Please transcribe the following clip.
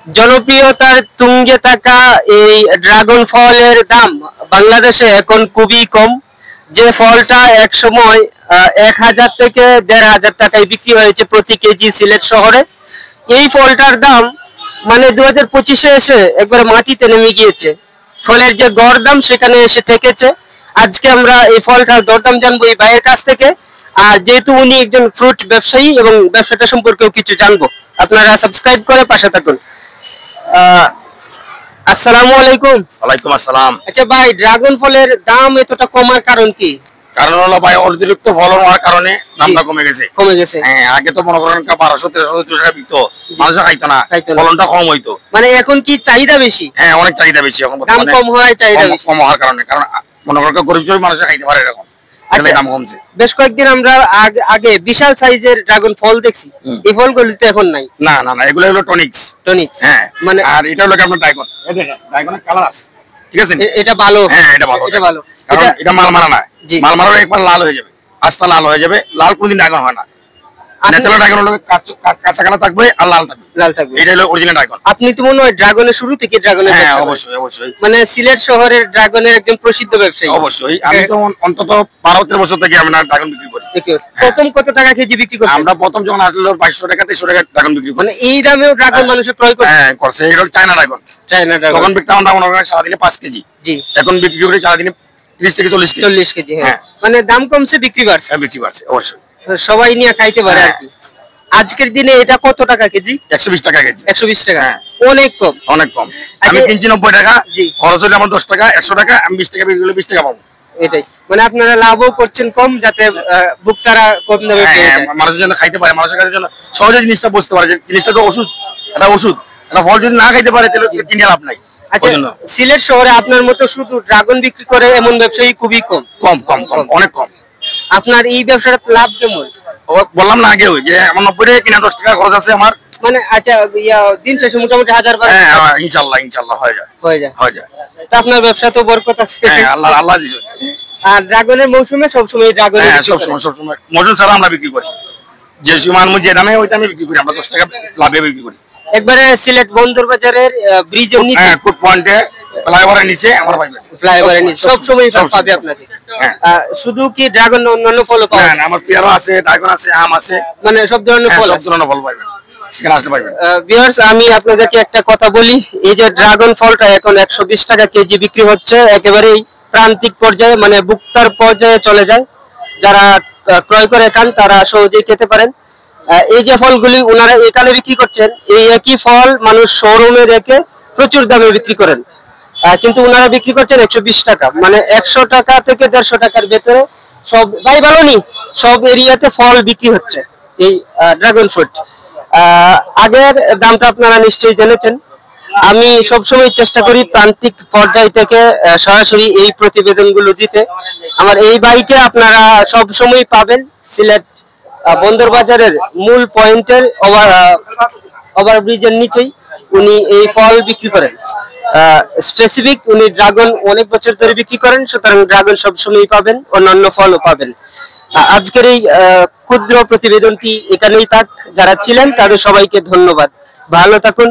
জনপ্রিয়তার তুঙ্গে থাকা এই ড্রাগন ফলের দাম বাংলাদেশে এখন খুবই কম। যে ফলটা এক সময় 1000 থেকে 1500 টাকায় বিক্রি হয়েছে প্রতি কেজি সিলেট শহরে, এই ফলটার দাম মানে 2025-এ এসে একবারে মাটিতে নেমে গিয়েছে। ফলের যে গড় দাম সেখানে এসে ঠেকেছে। আজকে আমরা এই ফলটার দরদাম জানবো এই ভাইয়ের কাছ থেকে। আর যেহেতু উনি একজন ফ্রুট ব্যবসায়ী এবং ব্যবসাটা সম্পর্কেও কিছু জানবো, আপনারা সাবস্ক্রাইব করে পাশে থাকুন। আসসালামু আলাইকুম। ওয়ালাইকুম আসসালাম। আচ্ছা ভাই, ড্রাগন ফলের দাম এতটা কমার কারণ কি? কারণ হলো ভাই, অতিরিক্ত ফলন হওয়ার কারণে দামটা কমে গেছে। হ্যাঁ, আগে তো মনে করেন 1200 1300 টাকা বিকতো, মানুষ খাইতো না, ফলনটা কম হইতো। মানে এখন কি চাহিদা বেশি? হ্যাঁ, অনেক চাহিদা বেশি এখন, দাম কম হয়, চাহিদা বেশি কম হওয়ার কারণে। কারণ মনে করেন গরিব মানুষ খাইতে পারে এরকম, দাম কমছে। বেশ কয়েকদিন আমরা আগে বিশাল সাইজের ড্রাগন ফল দেখছি, এই ফলগুলিতে এখন নাই। না না না, এগুলো হলো টনিক্স। হ্যাঁ, মানে আর এটা হলো আপনার ড্রাগন। এই দেখেন ড্রাগনের কালার আছে, ঠিক আছে? এটা ভালো। হ্যাঁ, এটা ভালো, এটা ভালো। কারণ এটা মাল মারা না, মাল মারা একবার লাল হয়ে যাবে, আস্তে লাল হয়ে যাবে। লাল কোনদিন ড্রাগন হয় না। ন্যাচারাল ড্রাগন হলো কাঁচা কালা থাকবে আর লাল থাকবে, লাল থাকবে। এটা হলো অরিজিনাল ড্রাগন। আপনি তো মনে হয় ড্রাগনের শুরু থেকে ড্রাগনের? হ্যাঁ, অবশ্যই অবশ্যই। মানে সিলেট শহরের ড্রাগনের একজন প্রসিদ্ধ ব্যবসায়ী। অবশ্যই। আমি তো অন্তত 12-13 বছর থেকে আমরা ড্রাগন বিক্রি করি। প্রথম কত টাকা কেজি বিক্রি করেন? আমরা প্রথম যখন আসলো 2200 টাকা 2300 টাকা ড্রাগন বিক্রি করি। মানে এই দামেও ড্রাগন মানুষের ক্রয় করে? হ্যাঁ, করছে। এটা হলো চায়না ড্রাগন। চায়না ড্রাগন তখন বিক্রি আমরা মনে করেন সারাদিনে 5 কেজি। জি। এখন বিক্রি করি সারাদিনে 30 থেকে 40 কেজি। হ্যাঁ, মানে দাম কমছে, বিক্রি বাড়ছে। হ্যাঁ, বিক্রি বাড়ছে অবশ্যই। সবাই নিয়ে খাইতে পারে আর কি। আজকের দিনে এটা কত টাকা কেজি? 120 টাকা কেজি। 120 টাকা? অনেক কম, অনেক কম। আমি কিনছি 90 টাকা, খরচ হলে আমার 10 টাকা, 100 টাকা। আমি 20 টাকা বিক্রি করলে 20 টাকা পাবো। এটাই মানে আপনারা লাভও করছেন কম, যাতে ভোক্তারা কম দামে পেয়ে যায়, মানুষের জন্য খাইতে পারে, মানুষের কাছে জন্য সহজে জিনিসটা বুঝতে পারে যে জিনিসটা তো ওষুধ, এটা ওষুধ। এটা ফল যদি না খাইতে পারে তাহলে কিনে লাভ নাই। আচ্ছা, সিলেট শহরে আপনার মতো শুধু ড্রাগন বিক্রি করে এমন ব্যবসায়ী খুবই কম। কম কম কম, অনেক কম। আপনার এই ব্যবসাটা লাভ কেমন? বললাম না আগেও যে আমার 90 টাকা কিনা, 10 টাকা খরচ আছে আমার। মানে আচ্ছা, দিন শেষে মোটামুটি 1000। হ্যাঁ, ইনশাআল্লাহ ইনশাআল্লাহ হয়ে যায়, হয়ে যায়, হয়ে যায়। তা আপনার ব্যবসা তো বরকত আছে। হ্যাঁ, আল্লাহ আল্লাহ দিছে। আর ড্রাগনের মৌসুমে সবসময় ড্রাগন? হ্যাঁ, সবসময় মৌসুম ছাড়া আমরা বিক্রি করি। যে সময় যে দামে ওই দামে বিক্রি করি, আমরা 10 টাকা লাভে বিক্রি করি। একবারে সিলেট বন্দর বাজারের ব্রিজের নিচে, কোট পয়েন্টে ফ্লাইওভারের নিচে আমরা পাইবেন। ফ্লাইওভারের নিচে সবসময় পাবে আপনাকে। শুধু কি ড্রাগন, অন্যান্য ফলও পাবেন? হ্যাঁ, আমার পেয়ারা আছে, ড্রাগন আছে, আম আছে, মানে সব ধরনের ফল, সব ধরনের ফল পাবেন। ভিউয়ার্স, আমি আপনাদেরকে একটা কথা বলি, এই যে ড্রাগন ফলটা এখন 120 টাকা কেজি বিক্রি হচ্ছে, একেবারেই প্রান্তিক পর্যায়ে, মানে ভোক্তার পর্যায়ে চলে যায়। যারা ক্রয় করে খান তারা সহজেই খেতে পারেন। এই যে ফলগুলি ওনারা এখানে বিক্রি করছেন, এই একই ফল মানুষ শোরুমে রেখে প্রচুর দামে বিক্রি করেন, কিন্তু ওনারা বিক্রি করছেন 120 টাকা। মানে 100 টাকা থেকে 150 টাকার ভেতরে সব, ভাই ভালো নি, সব এরিয়াতে ফল বিক্রি হচ্ছে এই ড্রাগন ফ্রুট। আগের দামটা আপনারা নিশ্চয়ই জেনেছেন। আমি সবসময় চেষ্টা করি প্রান্তিক পর্যায় থেকে সরাসরি এই প্রতিবেদনগুলো দিতে। আমার এই ভাইকে আপনারা সবসময় পাবেন সিলেট বন্দর বাজারের মূল পয়েন্টের ওভারব্রিজের নিচেই উনি এই ফল বিক্রি করেন। স্পেসিফিক উনি ড্রাগন অনেক বছর ধরে বিক্রি করেন, সুতরাং ড্রাগন সবসময় পাবেন, অন্যান্য ফলও পাবেন। আজকের এই ক্ষুদ্র প্রতিবেদনটি এখানেই থাক। যারা ছিলেন তাদের সবাইকে ধন্যবাদ। ভালো থাকুন।